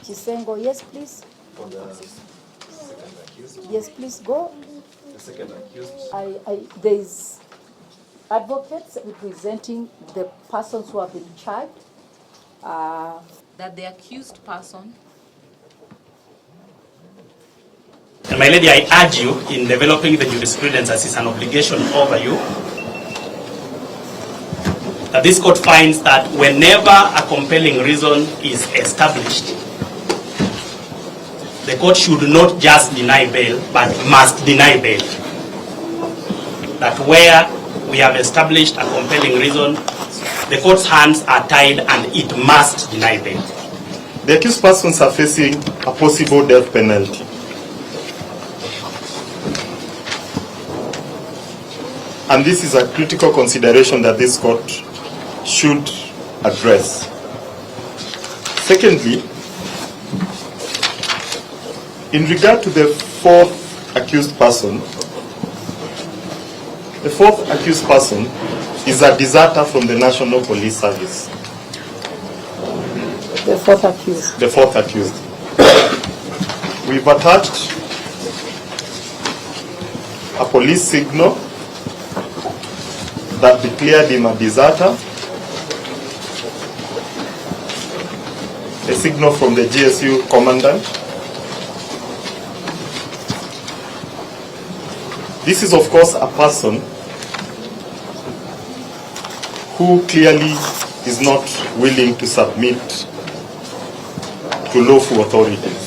Chisengo, yes, please. For the second accused. Yes, please go. The second accused. There is advocates representing the persons who have been charged. That the accused person. And my lady, I urge you in developing the jurisprudence as is an obligation over you, that this court finds that whenever a compelling reason is established, the court should not just deny bail, but must deny bail. That where we have established a compelling reason, the court's hands are tied and it must deny bail. The accused persons are facing a possible death penalty. And this is a critical consideration that this court should address. Secondly, in regard to the fourth accused person, the fourth accused person is a deserter from the National Police Service. The fourth accused. The fourth accused. We've attached a police signal that declared him a deserter, a signal from the GSU commandant. This is, of course, a person who clearly is not willing to submit to lawful authorities.